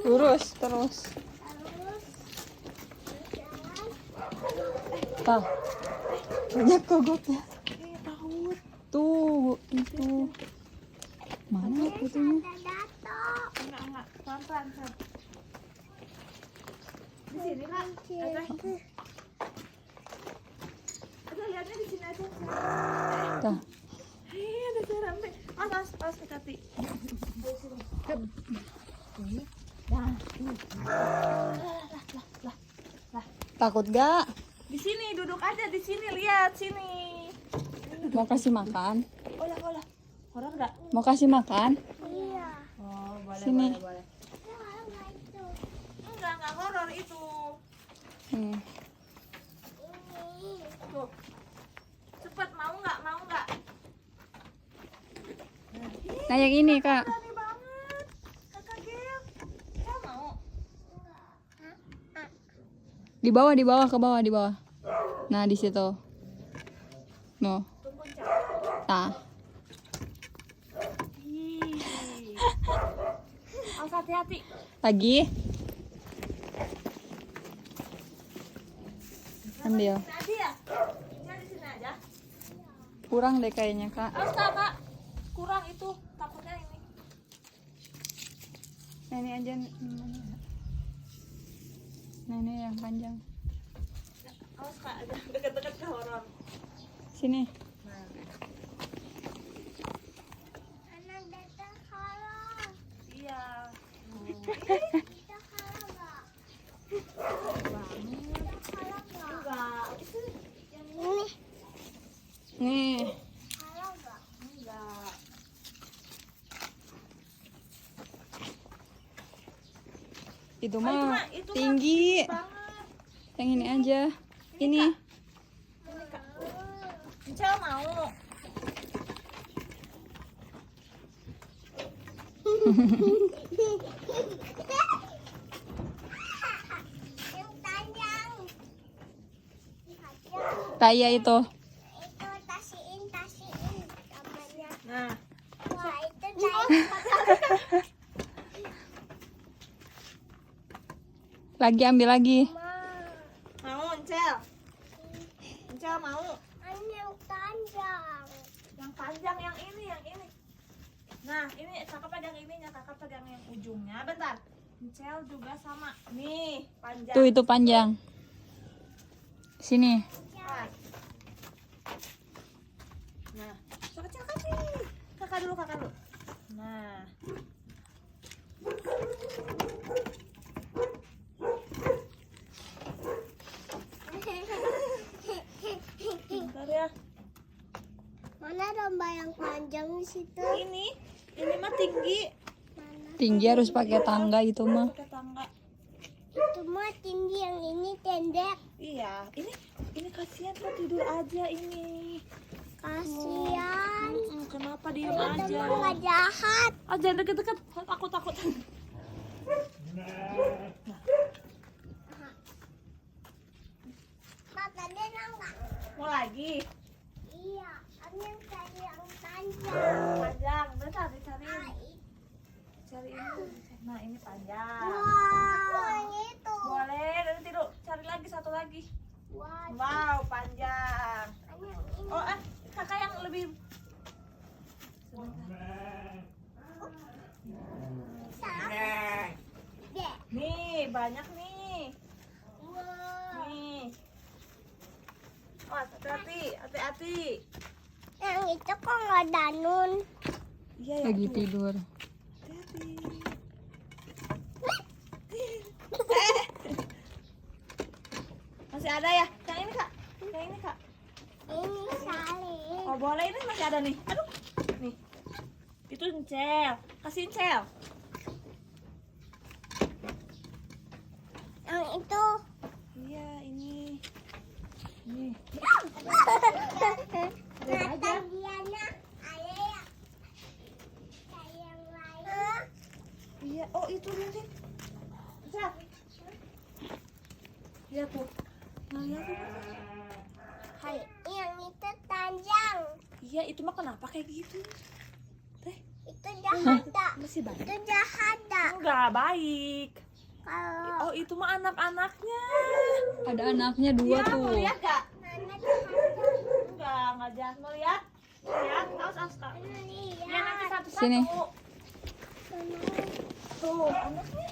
Lurus terus. Tah, banyak kogotnya. Tuh, itu. Mana fotonya? Enggak, pelan-pelan. Di sini Kak. Ada lihatnya di sini aja. Tah. Ada serem. Awas, hati-hati. Takut gak? Di sini duduk aja di sini, lihat sini. Mau kasih makan? Olah. Horor enggak? Mau kasih makan? Oh, boleh, Sini. boleh. Enggak horor itu. Tuh. Cepet mau nggak? Nah yang ini kak. Berani banget. Kakak Gel. Kau mau? Di bawah ke bawah. Nah di situ. No. Tunggu Cak. Nah. Awas hati-hati. Lagi. Ambil. Sini aja ya? Dia di sini aja. Kurang deh kayaknya kak. Awas Kak. Kurang itu. Takutnya ini. Nah ini aja. Nah ini yang panjang. Awas Kak, deket-deket ke horor. Sini. Anak datang horor. Iya. Enggak. Itu yang ini. Nih. Enggak. Itu Oh, mah itu tinggi. banget. Yang ini aja. Ini. Ini Kak. Encel mau. Yang panjang. Taya itu. Itu tasiin gambarnya. Nah. Wah, itu Lagi ambil lagi. Mau Encel? Encel mau? yang panjang. Yang panjang yang ini. Nah, ini kakak pegang ininya, kakak pegang yang ujungnya. Bentar. Encel juga sama. Nih, panjang. Tuh itu panjang. Sini. Nah, kecil kasih. Kakak dulu. Nah. Bentar ya. Mana domba yang panjang di situ? Ini mah tinggi. Mana? Tinggi harus pakai tangga itu mah. Pakai tangga. Itu mah tinggi, yang ini pendek. Iya, ini kasihan kok tidur aja ini. Kasian. Kenapa diam Itu aja? mah nggak jahat. Oh, jangan deket-deket. Takut. Pak, tadi nggak? Mau lagi? Iya, aku yang tadi yang panjang. Panjang. Bentar dicariin. Ah, Cariin. Nah, ini panjang. Wah, yang itu. Boleh, nanti tidur. Cari lagi satu lagi. Wah, Wow, panjang. yang ini. Oh, kakak yang lebih. Dek. Nih, banyak nih. Wah. Nih. Oh, hati-hati. Yang itu kok nggak danun? Iya ya. Lagi tuh. tidur. Hati-hati. Masih ada ya? Yang ini Kak. Ini salin. Oh, boleh, ini masih ada nih. Aduh. Nih. Itu Encel. Kasih Encel. Yang itu. Iya, ini. Nih. Kata Diana, ada ya. Kayak yang lain. Iya, oh itu liatin. Encel. Lihat tuh. Nah, lihat tuh. Hai, yang itu panjang. Iya, itu mah kenapa kayak gitu? Teh. Itu Masih baik. Itu jahat dah. Enggak baik. Kalau Oh itu mah anak-anaknya. Ada anaknya dua Ya, tuh. mau lihat gak? Nana jahat. Enggak jahat. Mau lihat? Lihat, awas. Ya nanti satu-satu. Sini. Tuh, anaknya.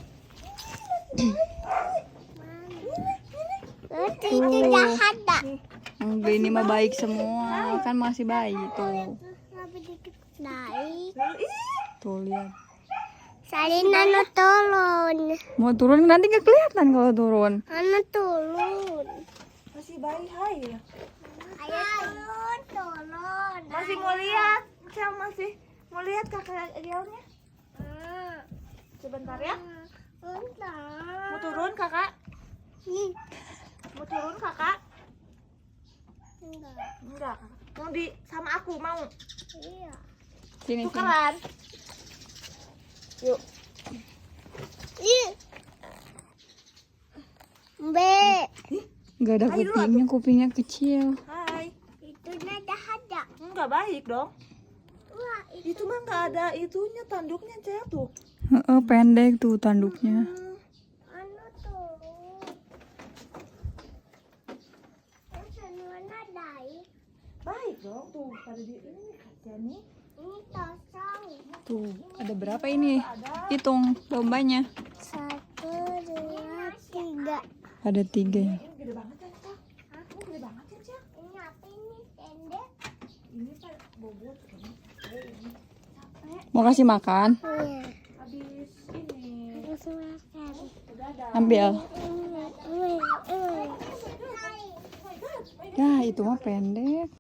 Itu jahat dah. Enggak, ini mah baik semua. Kan masih bayi tuh. Lebih dikit baik. Tuh lihat. Salin Nana turun. Mau turun nanti nggak kelihatan kalau turun. Nana turun. Masih bayi, hai. Ayo turun. Masih mau lihat? Cel masih mau lihat kakak Rielnya? Sebentar ya. Mau turun kakak? Mau turun kakak? Enggak. Mau di sama aku mau. Iya. Sini sini. Tukeran. Yuk. B. Nggak ada Ayo, kupingnya, kupingnya kecil. Hai. Itu jahat dah. Enggak baik dong. Wah, Itu mah enggak ada itunya tanduknya Cel tuh. Heeh, pendek tuh tanduknya. Anu turun. Mana baik? Baik dong tuh pada di ini kasihan nih. Ini kosong. Tuh, ada berapa ini? Ada. Hitung dombanya. 1, 2, 3. Ada 3 ya. Ini gede banget ya Cel. Hah? Ini gede banget ya Cel. Ini apa ini? Pendek? Ini pak bobot kayaknya. Oh, ini capek. Mau kasih makan? Iya. Habis ini. Harus makan. Udah ada. Ambil. Ini. Nah, itu mah pendek.